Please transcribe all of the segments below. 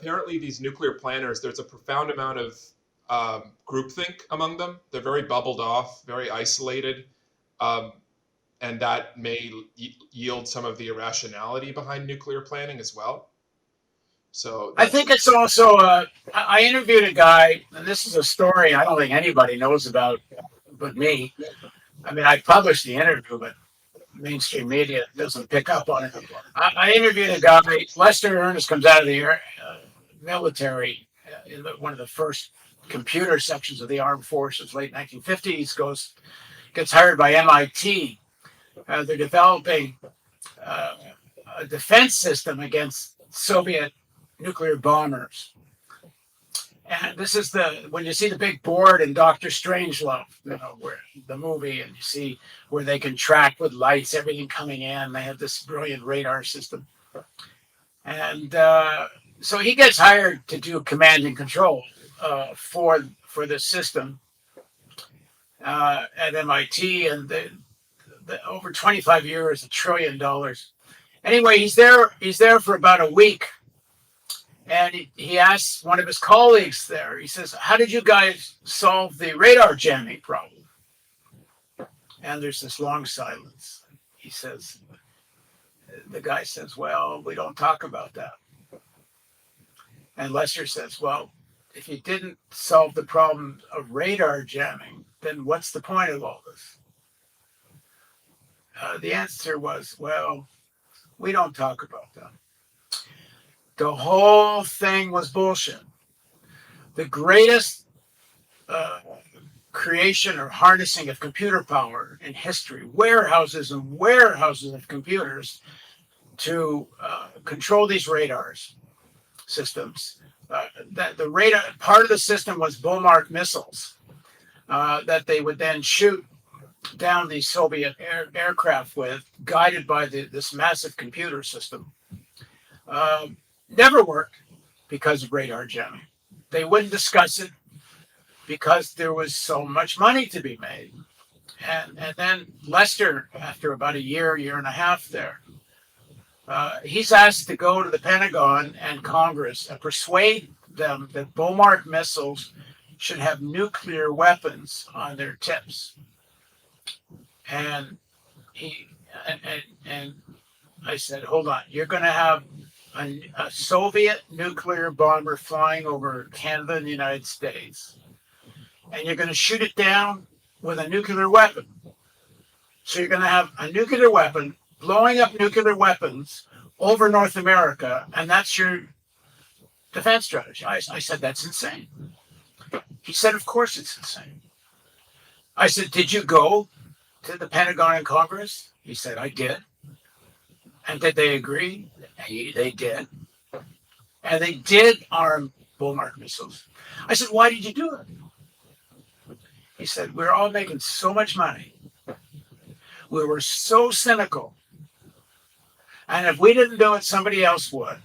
apparently these nuclear planners, there's a profound amount of groupthink among them. They're very bubbled off, very isolated, um, and that may yield some of the irrationality behind nuclear planning as well. So I that's think it's also, I interviewed a guy, and this is a story I don't think anybody knows about but me. I mean, I published the interview, but mainstream media doesn't pick up on it. I interviewed a guy, Lester Ernest comes out of the military in one of the first computer sections of the armed forces, late 1950s, gets hired by MIT. They're developing a defense system against Soviet nuclear bombers. And this is when you see the big board in Doctor Strangelove, where the movie, and you see where they can track with lights everything coming in. They have this brilliant radar system, and so he gets hired to do command and control for this system at MIT, and over 25 years, $1 trillion. Anyway, he's there for about a week. And he asks one of his colleagues there, he says, how did you guys solve the radar jamming problem? And there's this long silence. The guy says, well, we don't talk about that. And Lester says, well, if you didn't solve the problem of radar jamming, then what's the point of all this? The answer was, well, we don't talk about that. The whole thing was bullshit. The greatest creation or harnessing of computer power in history, warehouses and warehouses of computers to control these radars systems. That the radar part of the system was Bomark missiles that they would then shoot down these Soviet aircraft with, guided by this massive computer system. Never worked because of radar jamming. They wouldn't discuss it because there was so much money to be made. And then Lester, after about a year and a half there, he's asked to go to the Pentagon and Congress and persuade them that Bomark missiles should have nuclear weapons on their tips. And I said, hold on, you're going to have a Soviet nuclear bomber flying over Canada and the United States, and you're going to shoot it down with a nuclear weapon. So you're going to have a nuclear weapon blowing up nuclear weapons over North America, and that's your defense strategy. I said, that's insane. He said, of course it's insane. I said, did you go to the Pentagon and Congress? He said, I did. And did they agree? They did. And they did arm Bomark missiles. I said, why did you do it? He said, we're all making so much money. We were so cynical. And if we didn't do it, somebody else would.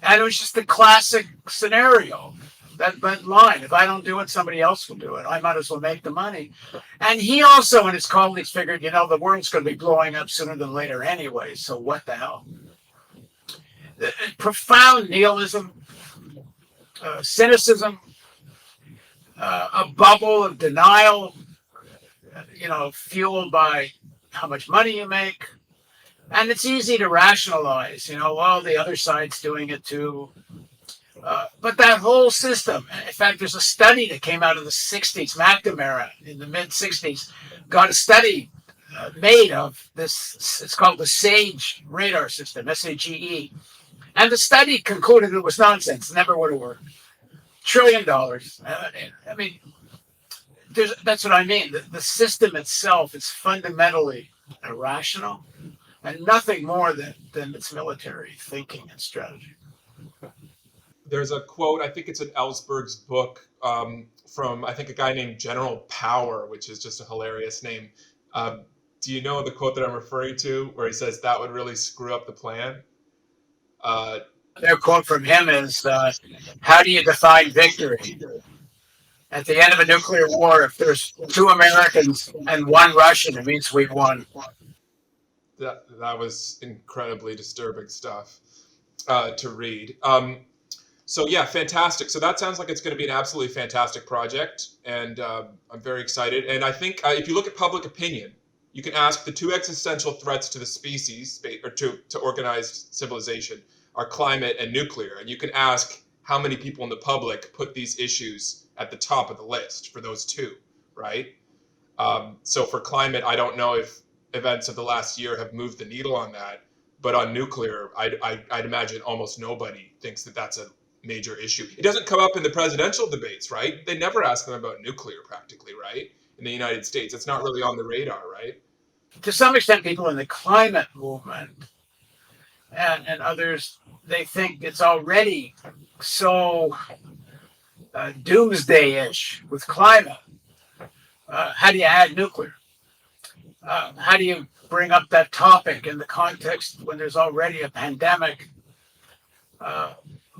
And it was just the classic scenario. That line, if I don't do it, somebody else will do it. I might as well make the money. And he also and his colleagues figured, the world's going to be blowing up sooner than later anyway, so what the hell? Profound nihilism, cynicism, a bubble of denial, fueled by how much money you make. And it's easy to rationalize, well, the other side's doing it too. But that whole system, in fact, there's a study that came out of the 60s, McNamara in the mid-60s, got a study made of this, it's called the SAGE radar system, SAGE. And the study concluded it was nonsense, never would have worked. $1 trillion. I mean, that's what I mean. The system itself is fundamentally irrational and nothing more than its military thinking and strategy. There's a quote, I think it's in Ellsberg's book, from, I think, a guy named General Power, which is just a hilarious name. Do you know the quote that I'm referring to, where he says that would really screw up the plan? Their quote from him is, how do you define victory? At the end of a nuclear war, if there's 2 Americans and 1 Russian, it means we won. That was incredibly disturbing stuff. to read. So yeah, fantastic. So that sounds like it's going to be an absolutely fantastic project, and I'm very excited. And I think if you look at public opinion, you can ask the two existential threats to the species or to organized civilization are climate and nuclear. And you can ask how many people in the public put these issues at the top of the list for those two, right? So for climate, I don't know if events of the last year have moved the needle on that, but on nuclear, I'd imagine almost nobody thinks that that's a major issue. It doesn't come up in the presidential debates, right? They never ask them about nuclear practically, right? In the United States, it's not really on the radar, right? To some extent, people in the climate movement and others, they think it's already so doomsday-ish with climate. How do you add nuclear? How do you bring up that topic in the context when there's already a pandemic?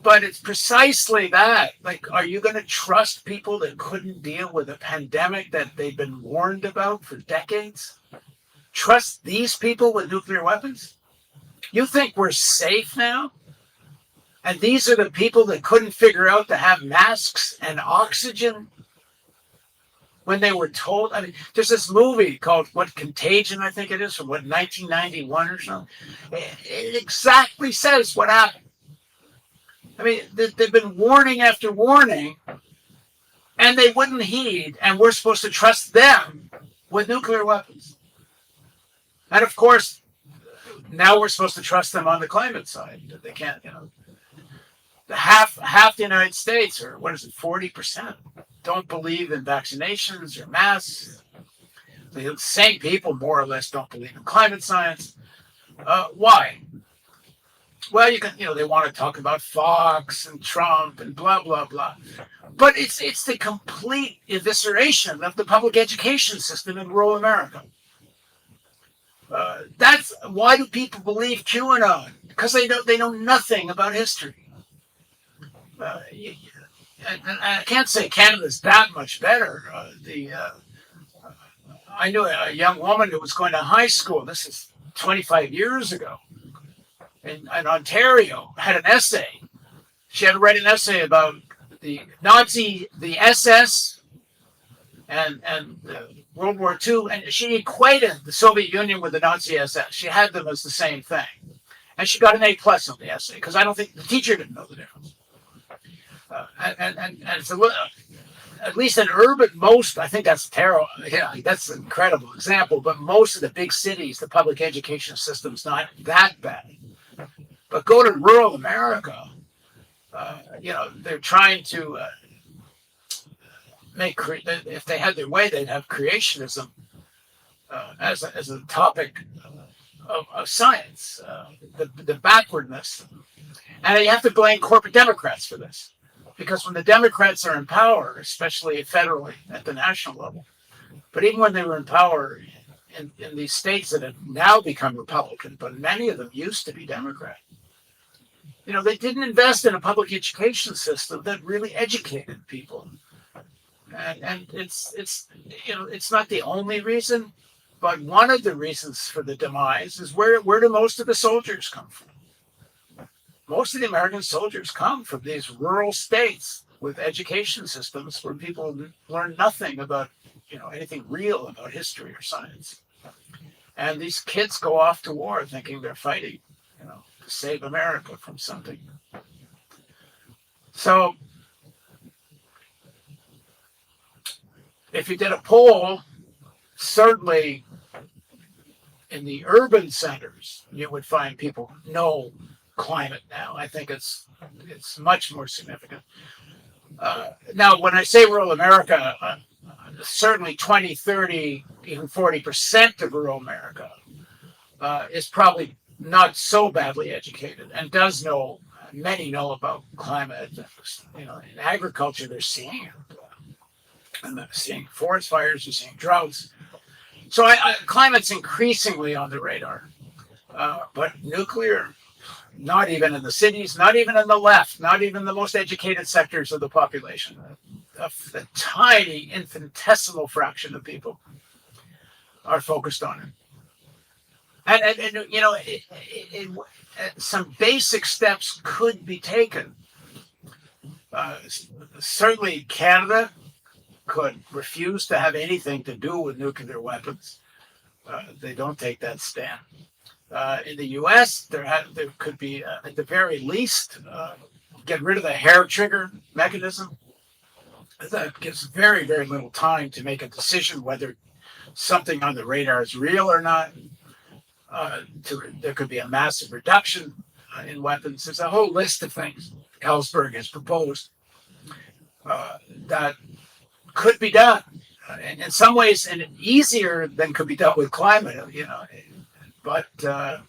But it's precisely that. Like, are you going to trust people that couldn't deal with a pandemic that they've been warned about for decades? Trust these people with nuclear weapons? You think we're safe now? And these are the people that couldn't figure out to have masks and oxygen when they were told. I mean, there's this movie called Contagion, I think it is, from 1991 or something. It exactly says what happened. I mean, they've been warning after warning, and they wouldn't heed, and we're supposed to trust them with nuclear weapons. And of course, now we're supposed to trust them on the climate side. They can't, half the United States, or 40%, don't believe in vaccinations or masks. The same people, more or less, don't believe in climate science. Why? Well, they want to talk about Fox and Trump and blah, blah, blah. But it's the complete evisceration of the public education system in rural America. That's why do people believe QAnon? Because they know nothing about history. I can't say Canada's that much better. I knew a young woman who was going to high school. This is 25 years ago. In Ontario, had an essay. She had to write an essay about the SS, and World War II, and she equated the Soviet Union with the Nazi SS. She had them as the same thing, and she got an A+ on the essay because I don't think the teacher didn't know the difference. And it's at least in urban, I think that's terrible. Yeah, that's an incredible example. But most of the big cities, the public education system's not that bad. But go to rural America, they're trying to if they had their way, they'd have creationism as a topic of science, the backwardness. And you have to blame corporate Democrats for this. Because when the Democrats are in power, especially federally at the national level, but even when they were in power in these states that have now become Republican, but many of them used to be Democrat, they didn't invest in a public education system that really educated people. And it's not the only reason, but one of the reasons for the demise is where do most of the soldiers come from? Most of the American soldiers come from these rural states with education systems where people learn nothing about, anything real about history or science. And these kids go off to war thinking they're fighting, to save America from something. So if you did a poll, certainly in the urban centers, you would find people know climate now. I think it's much more significant. Now, when I say rural America, certainly 20, 30, even 40% of rural America is probably not so badly educated and does know, many know about climate. In agriculture, they're seeing it. And they're seeing forest fires, they're seeing droughts. So climate's increasingly on the radar. But nuclear, not even in the cities, not even in the left, not even the most educated sectors of the population. The tiny, infinitesimal fraction of people are focused on it. And some basic steps could be taken. Certainly, Canada could refuse to have anything to do with nuclear weapons. They don't take that stand. In the U.S., there could be, at the very least, get rid of the hair trigger mechanism. That gives very, very little time to make a decision whether something on the radar is real or not. There could be a massive reduction in weapons. There's a whole list of things Ellsberg has proposed that could be done. And in some ways, and easier than could be done with climate, But the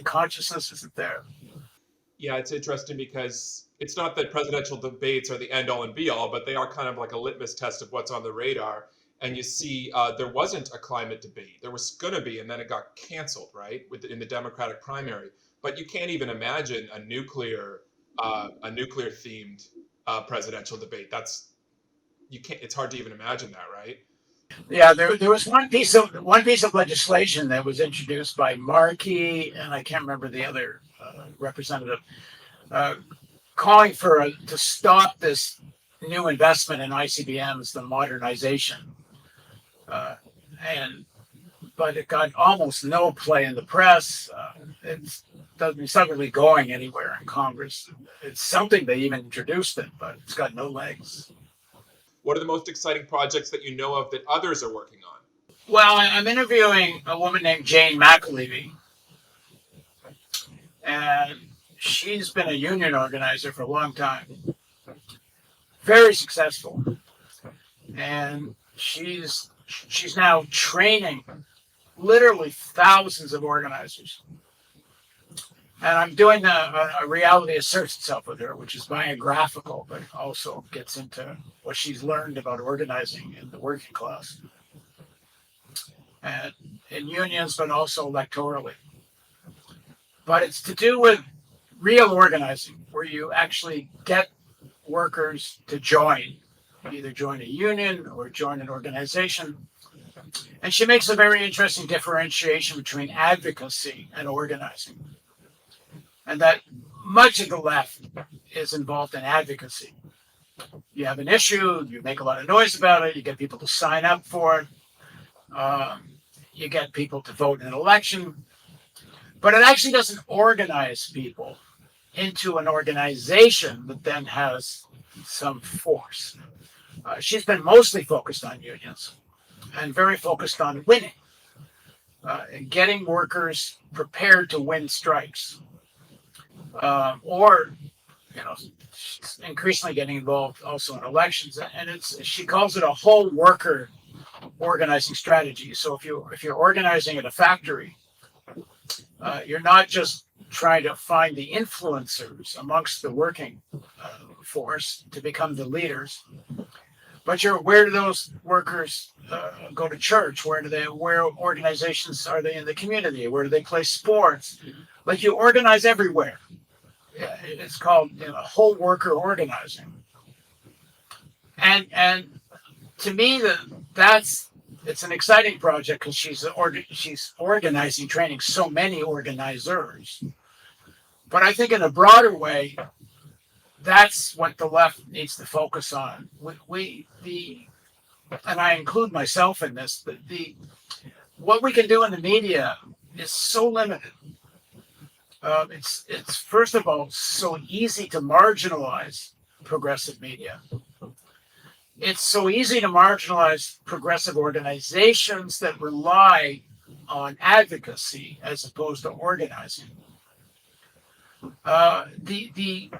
consciousness isn't there. Yeah, it's interesting because it's not that presidential debates are the end all and be all, but they are kind of like a litmus test of what's on the radar. And you see, there wasn't a climate debate. There was going to be, and then it got canceled, right, in the Democratic primary. But you can't even imagine a nuclear themed presidential debate. It's hard to even imagine that, right? Yeah, there was one piece of legislation that was introduced by Markey, and I can't remember the other representative, calling to stop this new investment in ICBMs, the modernization, but it got almost no play in the press. It's not really going anywhere in Congress. It's something they even introduced it, but it's got no legs. What are the most exciting projects that you know of that others are working on? Well, I'm interviewing a woman named Jane McAlevey, and she's been a union organizer for a long time, very successful, and she's now training literally thousands of organizers. And I'm doing a reality asserts itself with her, which is biographical, but also gets into what she's learned about organizing in the working class and in unions, but also electorally. But it's to do with real organizing, where you actually get workers to join, either join a union or join an organization. And she makes a very interesting differentiation between advocacy and organizing. And that much of the left is involved in advocacy. You have an issue, you make a lot of noise about it, you get people to sign up for it, you get people to vote in an election, but it actually doesn't organize people into an organization that then has some force. She's been mostly focused on unions and very focused on winning, and getting workers prepared to win strikes. Or she's increasingly getting involved also in elections, and she calls it a whole worker organizing strategy. So if you're organizing at a factory, you're not just trying to find the influencers amongst the working force to become the leaders, but where do those workers go to church? Where organizations are they in the community? Where do they play sports? Like, you organize everywhere. It's called whole worker organizing. And to me, it's an exciting project because she's organizing, training so many organizers. But I think in a broader way, that's what the left needs to focus on. And I include myself in this. What we can do in the media is so limited. It's first of all so easy to marginalize progressive media. It's so easy to marginalize progressive organizations that rely on advocacy as opposed to organizing. The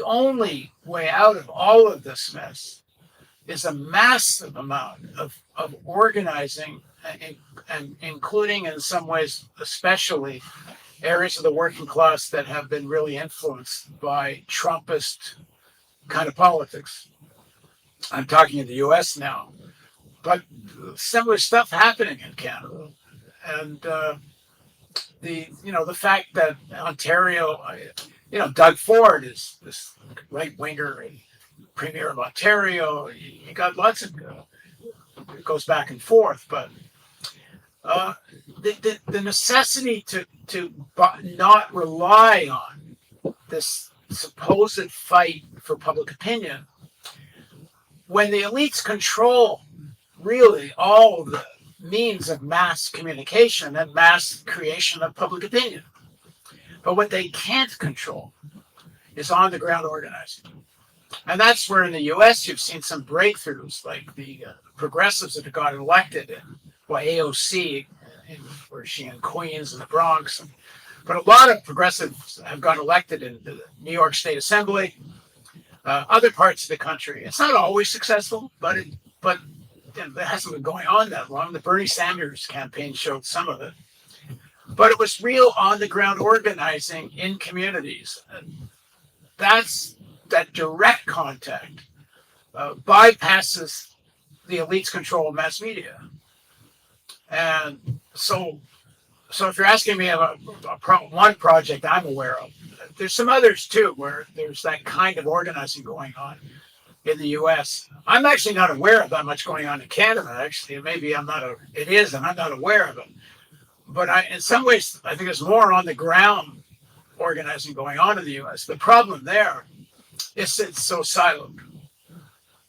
only way out of all of this mess is a massive amount of organizing, and including in some ways, especially areas of the working class that have been really influenced by Trumpist kind of politics. I'm talking in the US now, but similar stuff happening in Canada. And the fact that Ontario, Doug Ford is this right winger and premier of Ontario. You got lots of it goes back and forth, but the necessity to not rely on this supposed fight for public opinion when the elites control really all of the means of mass communication and mass creation of public opinion. But what they can't control is on the ground organizing. And that's where in the US you've seen some breakthroughs, like the progressives that have got elected in AOC, where she in Queens and the Bronx. But a lot of progressives have got elected in the New York State Assembly, other parts of the country. It's not always successful, but it hasn't been going on that long. The Bernie Sanders campaign showed some of it. But it was real on-the-ground organizing in communities. That direct contact bypasses the elite's control of mass media. And so if you're asking me about one project I'm aware of, there's some others too, where there's that kind of organizing going on in the US. I'm actually not aware of that much going on in Canada, actually. Maybe it is, and I'm not aware of it. But in some ways, I think there's more on the ground organizing going on in the US. The problem there is it's so siloed.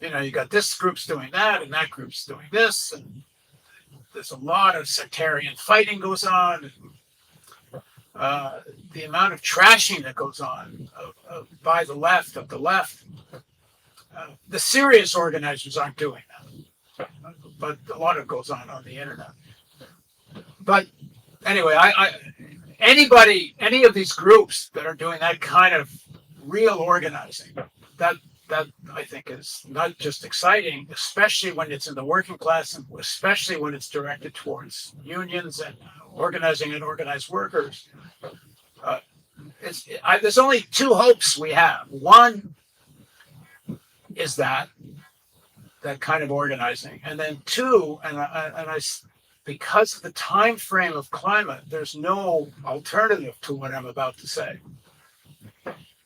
You got this group's doing that, and that group's doing this, and there's a lot of sectarian fighting goes on. The amount of trashing that goes on by the left, of the left. The serious organizers aren't doing that, but a lot of it goes on the internet. But anyway, any of these groups that are doing that kind of real organizing, that I think is not just exciting, especially when it's in the working class, and especially when it's directed towards unions and organizing and organized workers. There's only two hopes we have. One is that kind of organizing, and then two, because of the time frame of climate, there's no alternative to what I'm about to say.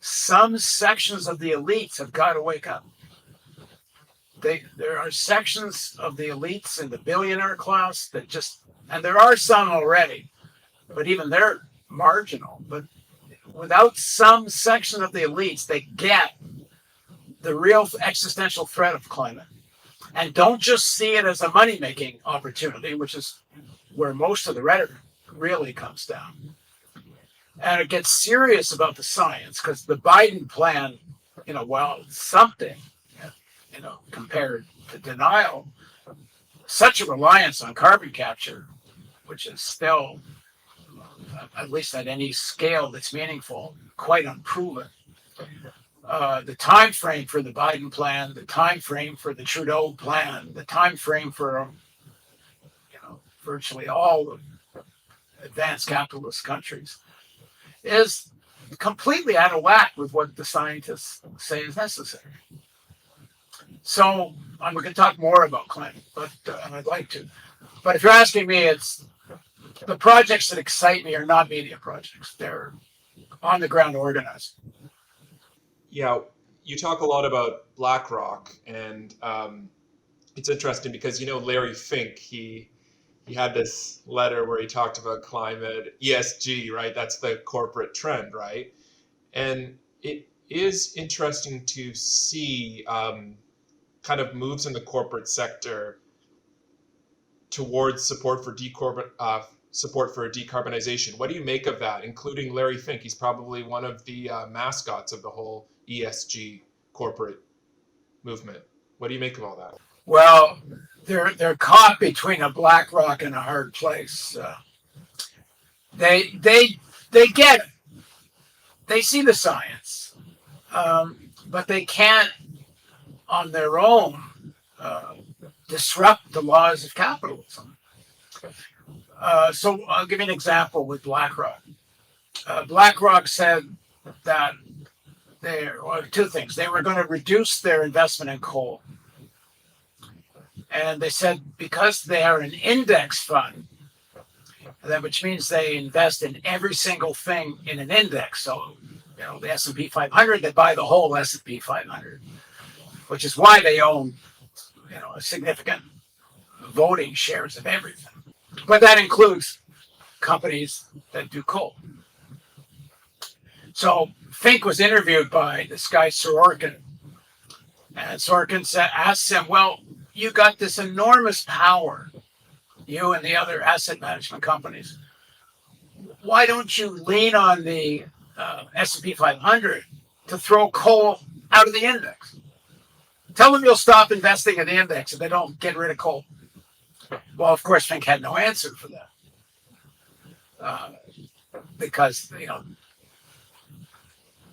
Some sections of the elites have got to wake up. There are sections of the elites in the billionaire class that and there are some already, but even they're marginal. But without some section of the elites, they get the real existential threat of climate. And don't just see it as a money-making opportunity, which is where most of the rhetoric really comes down. And it gets serious about the science, because the Biden plan, something, compared to denial, such a reliance on carbon capture, which is still, at least at any scale that's meaningful, quite unproven. The time frame for the Biden plan, the time frame for the Trudeau plan, the time frame for virtually all of advanced capitalist countries is completely out of whack with what the scientists say is necessary. So we can talk more about climate, but I'd like to. But if you're asking me, it's the projects that excite me are not media projects. They're on the ground organizing. Yeah, you talk a lot about BlackRock, and it's interesting because Larry Fink, he had this letter where he talked about climate, ESG, right? That's the corporate trend, right? And it is interesting to see kind of moves in the corporate sector towards support for decarbonization. What do you make of that, including Larry Fink? He's probably one of the mascots of the whole ESG corporate movement. What do you make of all that? Well, they're caught between a black rock and a hard place. They get it. They see the science, but they can't, on their own, disrupt the laws of capitalism. So I'll give you an example with BlackRock. BlackRock said that two things. They were going to reduce their investment in coal. And they said because they are an index fund, which means they invest in every single thing in an index. So, the S&P 500, they buy the whole S&P 500, which is why they own, a significant voting shares of everything. But that includes companies that do coal. So Fink was interviewed by this guy Sorokin, and Sorokin asked him, "Well, you got this enormous power, you and the other asset management companies. Why don't you lean on the S&P 500 to throw coal out of the index? Tell them you'll stop investing in the index if they don't get rid of coal." Well, of course, Fink had no answer for that because,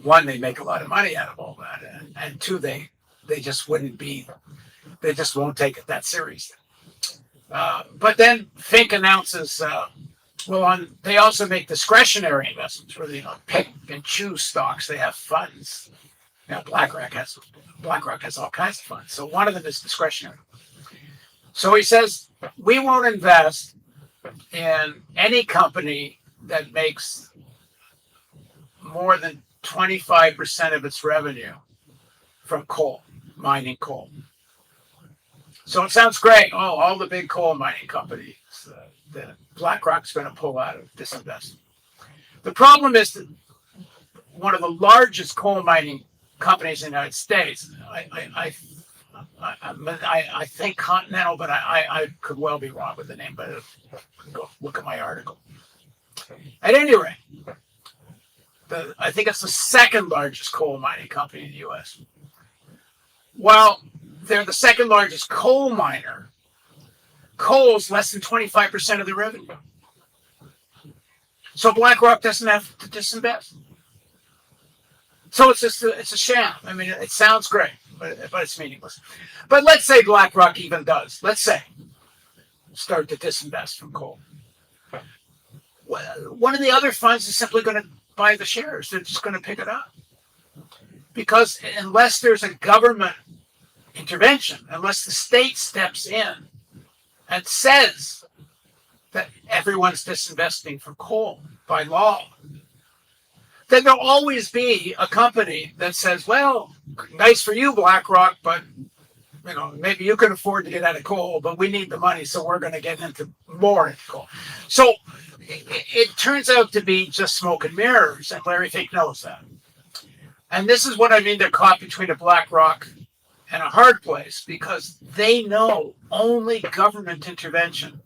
one, they make a lot of money out of all that, and two, they just won't take it that seriously. But then Fink announces, they also make discretionary investments where they pick and choose stocks. They have funds. BlackRock has all kinds of funds. So one of them is discretionary. So he says, we won't invest in any company that makes more than 25% of its revenue from coal, mining coal. So it sounds great. Oh, all the big coal mining companies that BlackRock's going to pull out of this investment. The problem is that one of the largest coal mining companies in the United States, I think Continental, but I could well be wrong with the name, but go look at my article. At any rate, I think it's the second largest coal mining company in the U.S. While they're the second largest coal miner, coal's less than 25% of the revenue. So BlackRock doesn't have to disinvest. So it's a sham. I mean, it sounds great, but it's meaningless. But let's say BlackRock even does. Let's say start to disinvest from coal. One of the other funds is simply going to buy the shares. They're just going to pick it up. Because unless there's a government intervention, unless the state steps in and says that everyone's disinvesting from coal by law, then there'll always be a company that says, well, nice for you, BlackRock, but maybe you can afford to get out of coal, but we need the money, so we're going to get into coal. So it turns out to be just smoke and mirrors, and Larry Fink knows that. And this is what I mean, they're caught between a BlackRock and a hard place, because they know only government intervention,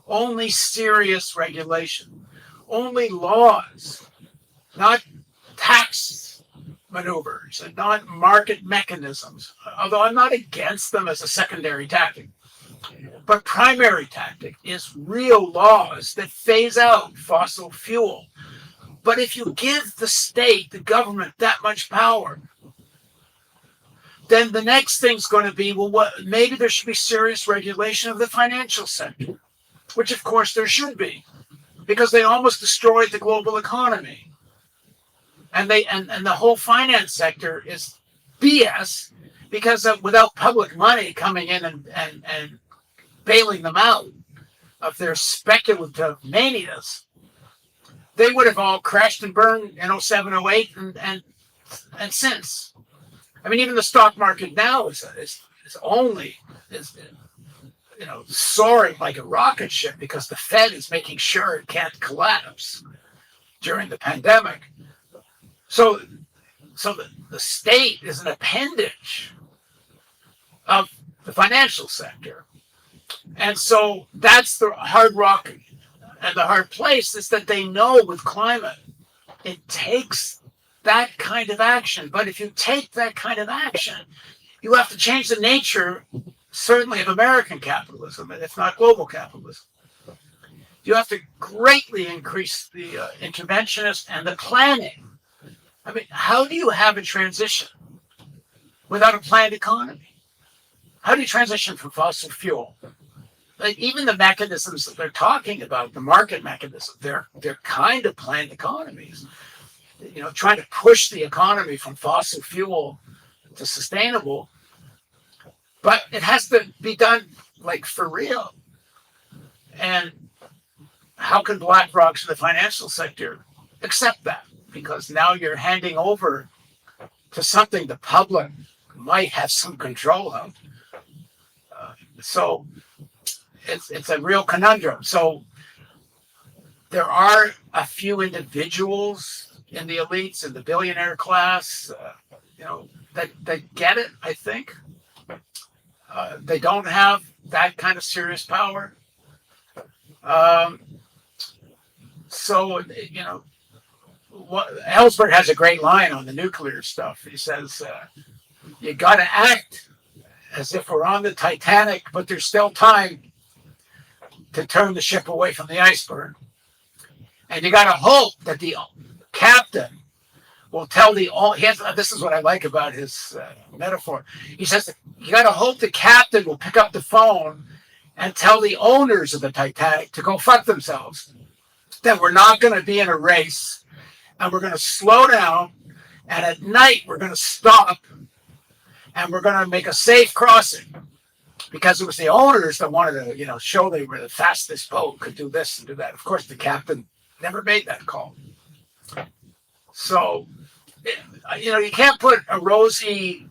only serious regulation, only laws, not tax maneuvers and not market mechanisms, although I'm not against them as a secondary tactic. But primary tactic is real laws that phase out fossil fuel. But if you give the state, the government, that much power, then the next thing's going to be, maybe there should be serious regulation of the financial sector, which of course there should be, because they almost destroyed the global economy. And the whole finance sector is BS, because without public money coming in and bailing them out of their speculative manias, they would have all crashed and burned in 07, 08, and since. I mean, even the stock market now is soaring like a rocket ship because the Fed is making sure it can't collapse during the pandemic. So the state is an appendage of the financial sector. And so that's the hard rock and the hard place, is that they know with climate, it takes that kind of action. But if you take that kind of action, you have to change the nature, certainly, of American capitalism, and if not global capitalism. You have to greatly increase the interventionist and the planning. I mean, how do you have a transition without a planned economy? How do you transition from fossil fuel? Like, even the mechanisms that they're talking about, the market mechanisms, they're kind of planned economies. Trying to push the economy from fossil fuel to sustainable, but it has to be done like for real. And how can BlackRock and the financial sector accept that? Because now you're handing over to something the public might have some control of. So it's a real conundrum. So there are a few individuals in the elites and the billionaire class, that get it, I think. They don't have that kind of serious power. So, Ellsberg has a great line on the nuclear stuff. He says, you got to act as if we're on the Titanic, but there's still time to turn the ship away from the iceberg. And you got to hope that the captain will tell this is what I like about his metaphor. He says, you got to hope the captain will pick up the phone and tell the owners of the Titanic to go fuck themselves, that we're not going to be in a race, and we're going to slow down, and at night we're going to stop, and we're going to make a safe crossing, because it was the owners that wanted to, show they were the fastest boat, could do this and do that. Of course, the captain never made that call. So, you can't put a rosy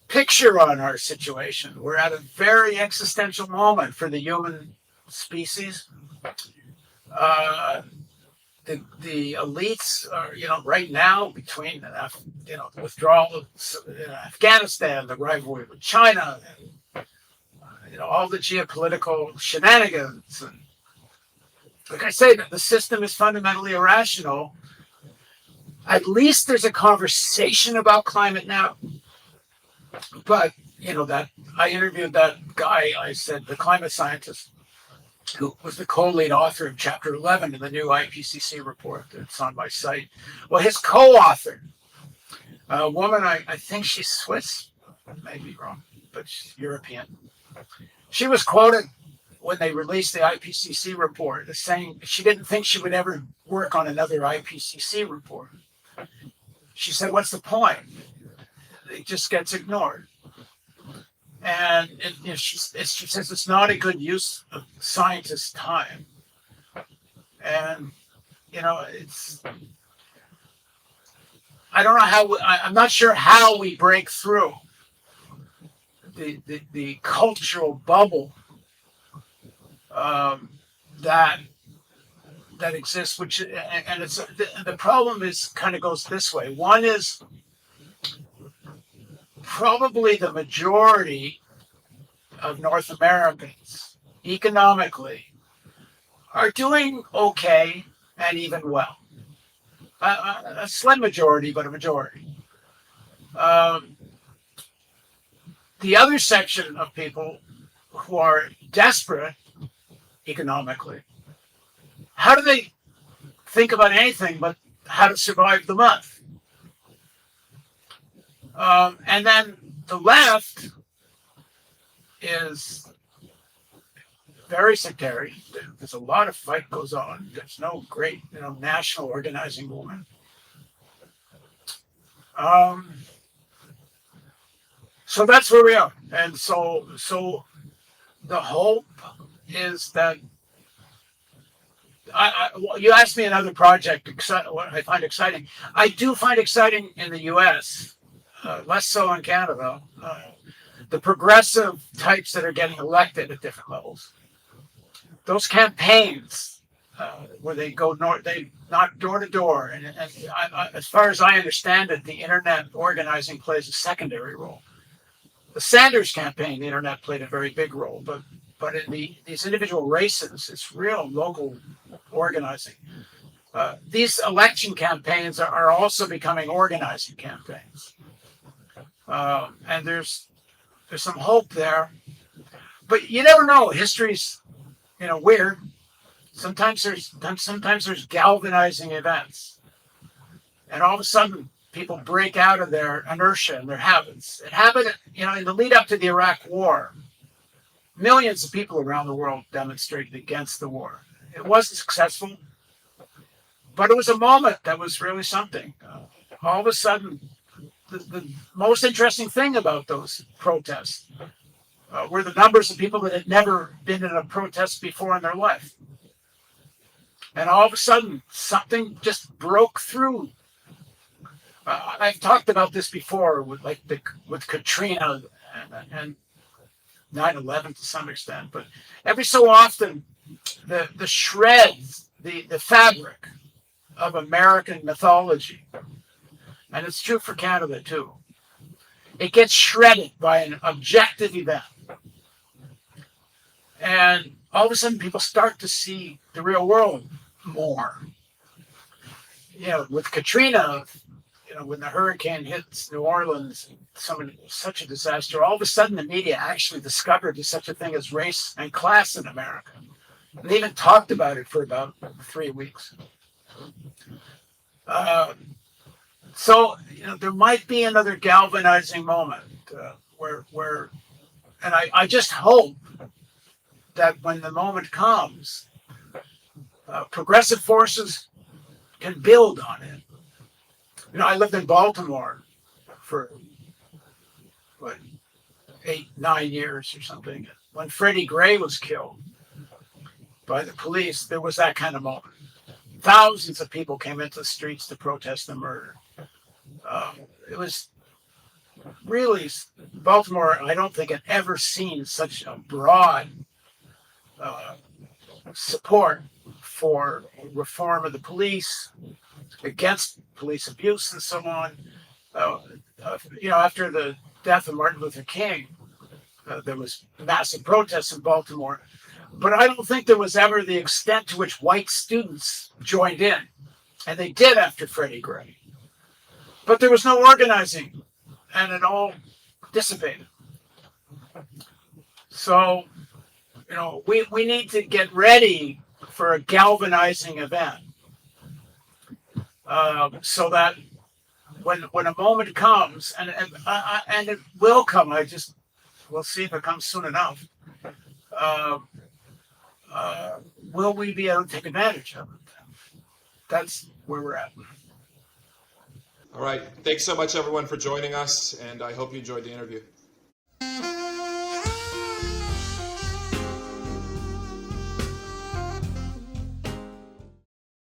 picture on our situation. We're at a very existential moment for the human species. The elites are, right now, between the withdrawal of Afghanistan, the rivalry with China, and all the geopolitical shenanigans. And like I say, the system is fundamentally irrational. At least there's a conversation about climate now. But that I interviewed that guy. I said, the climate scientist who was the co-lead author of Chapter 11 in the new IPCC report that's on my site. Well, his co-author, a woman, I think she's Swiss, I may be wrong, but she's European. She was quoted when they released the IPCC report as saying she didn't think she would ever work on another IPCC report. She said, what's the point? It just gets ignored. And she says it's not a good use of scientists' time. And, I don't know I'm not sure how we break through the cultural bubble that exists, and the problem goes this way. One is, probably the majority of North Americans economically are doing okay and even well. A slim majority, but a majority. The other section of people who are desperate economically, how do they think about anything but how to survive the month? And then the left is very sectarian. There's a lot of fight goes on. There's no great, national organizing movement. So that's where we are. And so the hope is that you asked me another project, what I find exciting. I do find exciting in the U.S., less so in Canada, the progressive types that are getting elected at different levels. Those campaigns where they go they knock door to door, and as far as I understand it, the internet organizing plays a secondary role. The Sanders campaign, the internet played a very big role, but in these individual races, it's real local organizing. These election campaigns are also becoming organizing campaigns. And there's some hope there, but you never know. History's weird. Sometimes there's galvanizing events, and all of a sudden people break out of their inertia and their habits. It happened, in the lead up to the Iraq War. Millions of people around the world demonstrated against the war. It wasn't successful, but it was a moment that was really something. All of a sudden, the most interesting thing about those protests were the numbers of people that had never been in a protest before in their life. And all of a sudden, something just broke through. I've talked about this before with Katrina and 9/11 to some extent, but every so often the shreds, the fabric of American mythology, and it's true for Canada too, it gets shredded by an objective event. And all of a sudden people start to see the real world more. With Katrina, when the hurricane hits New Orleans, such a disaster, all of a sudden the media actually discovered there's such a thing as race and class in America. And they even talked about it for about 3 weeks. So there might be another galvanizing moment where, and I just hope that when the moment comes, progressive forces can build on it. I lived in Baltimore for 8-9 years or something. When Freddie Gray was killed by the police, there was that kind of moment. Thousands of people came into the streets to protest the murder. It was really, Baltimore, I don't think had ever seen such a broad support for reform of the police, against police abuse and so on. After the death of Martin Luther King, there was massive protests in Baltimore. But I don't think there was ever the extent to which white students joined in. And they did after Freddie Gray. But there was no organizing, and it all dissipated. So, we need to get ready for a galvanizing event, so that when a moment comes, and it will come, we'll see if it comes soon enough. Will we be able to take advantage of it? That's where we're at. All right. Thanks so much, everyone, for joining us, and I hope you enjoyed the interview.